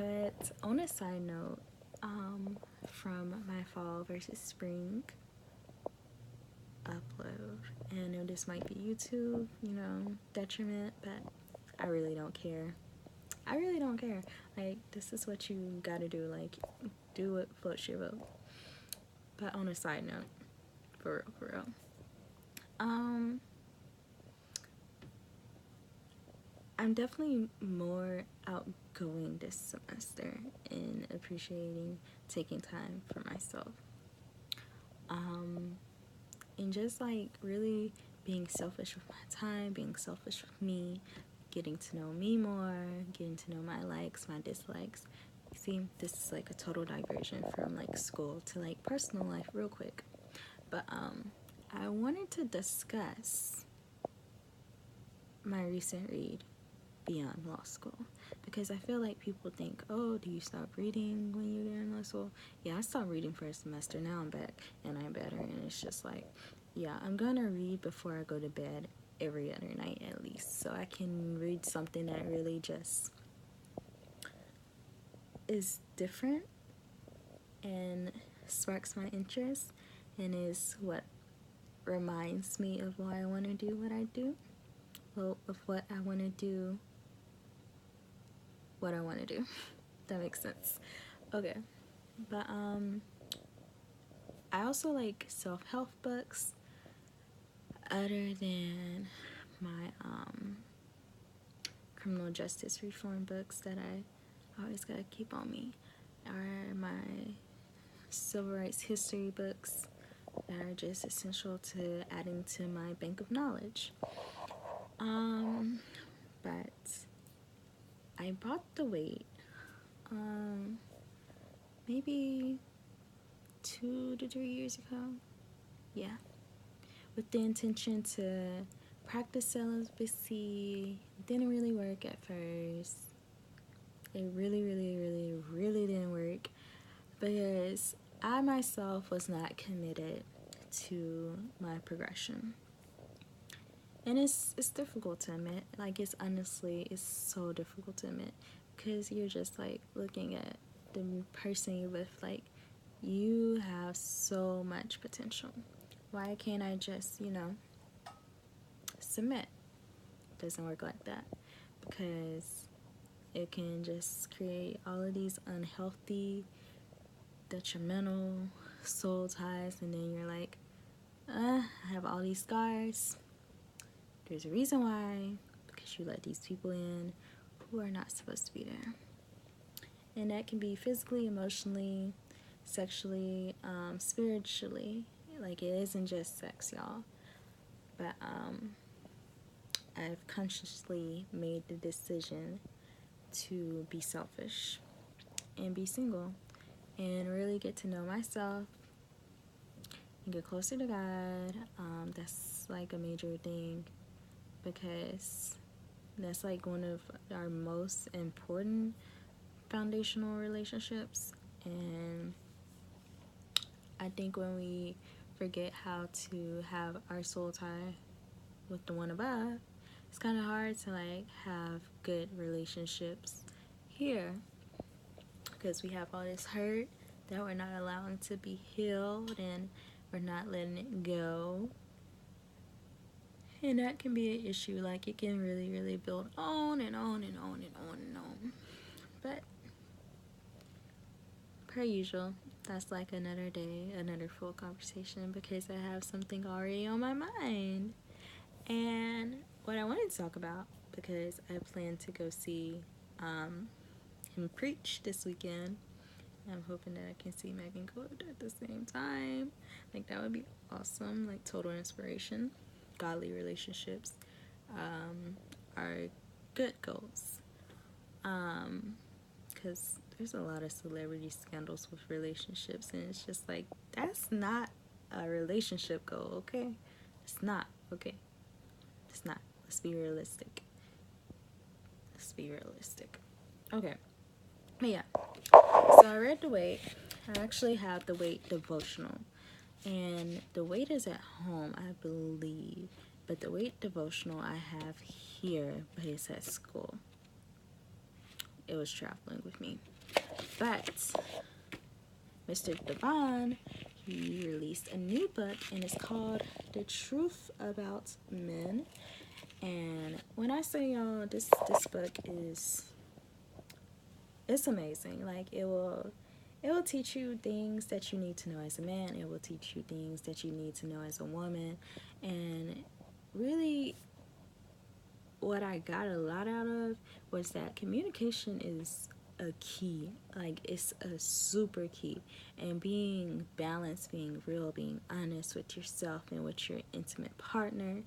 But on a side note, from my fall versus spring upload, and I know this might be YouTube, detriment, but I really don't care. I really don't care. Like, this is what you gotta do. Like, do what floats your boat. But on a side note, for real. I'm definitely more outgoing this semester in appreciating taking time for myself. And just like really being selfish with my time, being selfish with me, getting to know me more, getting to know my likes, my dislikes. See, this is like a total diversion from like school to like personal life real quick. But I wanted to discuss my recent read, Beyond Law School, because I feel like people think, oh, do you stop reading when you're in law school? Yeah, I stopped reading for a semester. Now I'm back and I'm better, and it's just like, yeah, I'm gonna read before I go to bed every other night at least, so I can read something that really just is different and sparks my interest and is what reminds me of why I want to do what I do. Well, of what I want to do, what I want to do. That makes sense. Okay. But I also like self-help books other than my criminal justice reform books that I always gotta keep on me, or my civil rights history books that are just essential to adding to my bank of knowledge. But I bought The Weight maybe 2 to 3 years ago. Yeah. With the intention to practice celibacy. Didn't really work at first. It really, really, really, really didn't work because I myself was not committed to my progression. And it's difficult to admit. Like, it's so difficult to admit because you're just like looking at the person you're with, like, you have so much potential. Why can't I just, submit? It doesn't work like that because it can just create all of these unhealthy, detrimental soul ties, and then you're like, I have all these scars. There's a reason why, because you let these people in who are not supposed to be there. And that can be physically, emotionally, sexually, spiritually. Like, it isn't just sex, y'all. But I've consciously made the decision to be selfish and be single and really get to know myself and get closer to God. That's like a major thing because that's like one of our most important foundational relationships. And I think when we forget how to have our soul tie with the one above, it's kind of hard to like have good relationships here because we have all this hurt that we're not allowing to be healed and we're not letting it go. And that can be an issue. Like, it can really, really build on and on and on and on and on. But per usual, that's like another day, another full conversation because I have something already on my mind. And what I wanted to talk about, because I plan to go see him preach this weekend. I'm hoping that I can see Megan Good at the same time. Like, that would be awesome. Like, total inspiration. Godly relationships are good goals. Because there's a lot of celebrity scandals with relationships, and it's just like, that's not a relationship goal, okay? It's not, okay? It's not. Let's be realistic. Okay. But yeah. So I read The Weight. I actually have The Weight devotional. And The Weight is at home, I believe. But The Weight devotional I have here, but it's at school. it was traveling with me. But Mr. Devon, he released a new book, and it's called The Truth About Men. And when I say y'all, this book it's amazing. Like, it will teach you things that you need to know as a man. It will teach you things that you need to know as a woman. And really, what I got a lot out of was that communication is a key. Like, it's a super key. And being balanced, being real, being honest with yourself and with your intimate partner,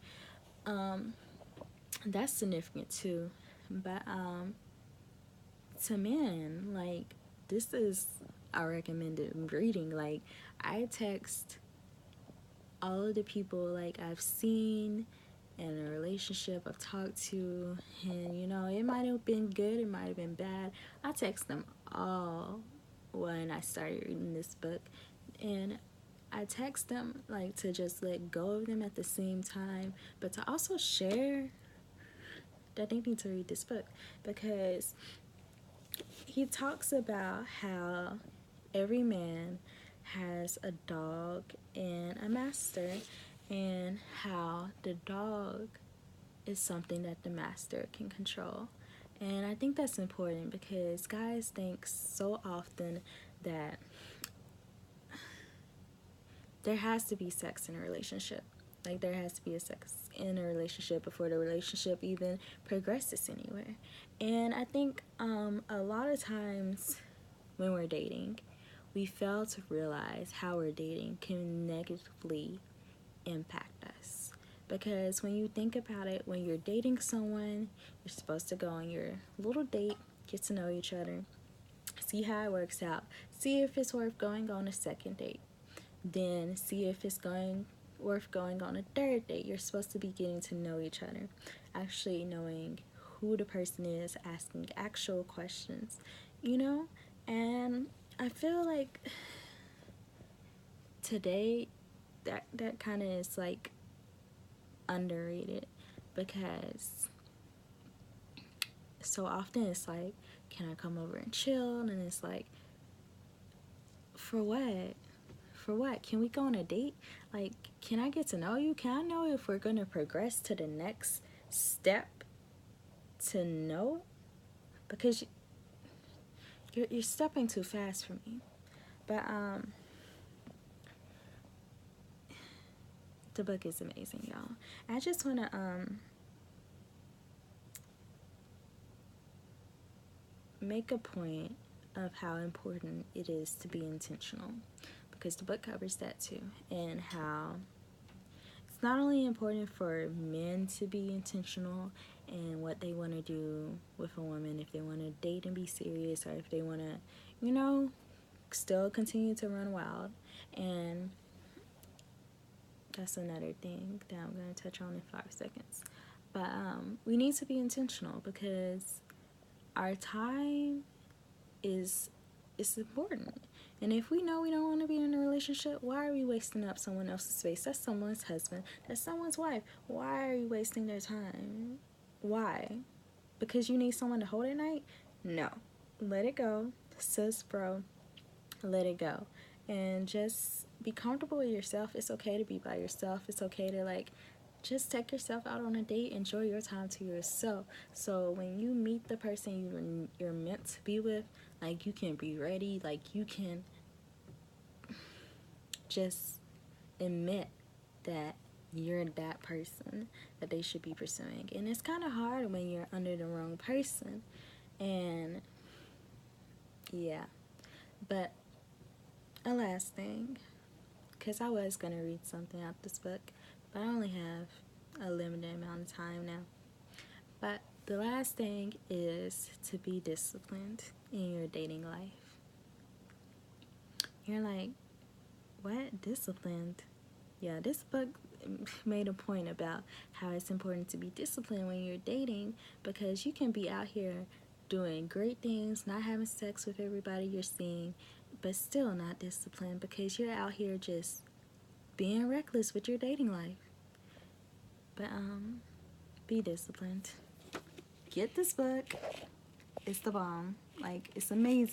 that's significant too. But to men, like, this is a recommended reading. Like, I text all of the people, like, I've seen in a relationship, I've talked to, and you know, it might have been good, it might have been bad. I text them all when I started reading this book, and I text them, like, to just let go of them at the same time, but to also share that they need to read this book, because he talks about how every man has a dog and a master, and how the dog is something that the master can control. And I think that's important, because guys think so often that there has to be sex in a relationship. Like, there has to be a sex in a relationship before the relationship even progresses anywhere. And I think a lot of times when we're dating, we fail to realize how we're dating can negatively impact us. Because when you think about it, when you're dating someone, you're supposed to go on your little date, get to know each other, see how it works out, see if it's worth going on a second date, then see if it's worth going on a third date. You're supposed to be getting to know each other, actually knowing who the person is, asking actual questions, you know? And I feel like today that kind of is like underrated, because so often it's like, can I come over and chill? And it's like, for what? For what? Can we go on a date? Like, can I get to know you? Can I know if we're going to progress to the next step to know? Because you're stepping too fast for me. But the book is amazing, y'all. I just want to make a point of how important it is to be intentional, because the book covers that too, and how it's not only important for men to be intentional in what they want to do with a woman, if they want to date and be serious, or if they want to, you know, still continue to run wild. And that's another thing that I'm going to touch on in 5 seconds. But we need to be intentional, because our time is important. And if we know we don't want to be in a relationship, why are we wasting up someone else's space? That's someone's husband. That's someone's wife. Why are you wasting their time? Why? Because you need someone to hold at night? No. Let it go. Sis, bro. Let it go. And just be comfortable with yourself. It's okay to be by yourself. It's okay to, like, just take yourself out on a date. Enjoy your time to yourself. So when you meet the person you're meant to be with, like, you can be ready. Like, you can just admit that you're that person that they should be pursuing. And it's kind of hard when you're under the wrong person. And yeah. But a last thing, because I was going to read something out this book, but I only have a limited amount of time now. But the last thing is to be disciplined in your dating life. You're like, what? Disciplined? Yeah, this book made a point about how it's important to be disciplined when you're dating, because you can be out here doing great things, not having sex with everybody you're seeing, but still not disciplined, because you're out here just being reckless with your dating life. But be disciplined. Get this book. It's the bomb. Like, it's amazing.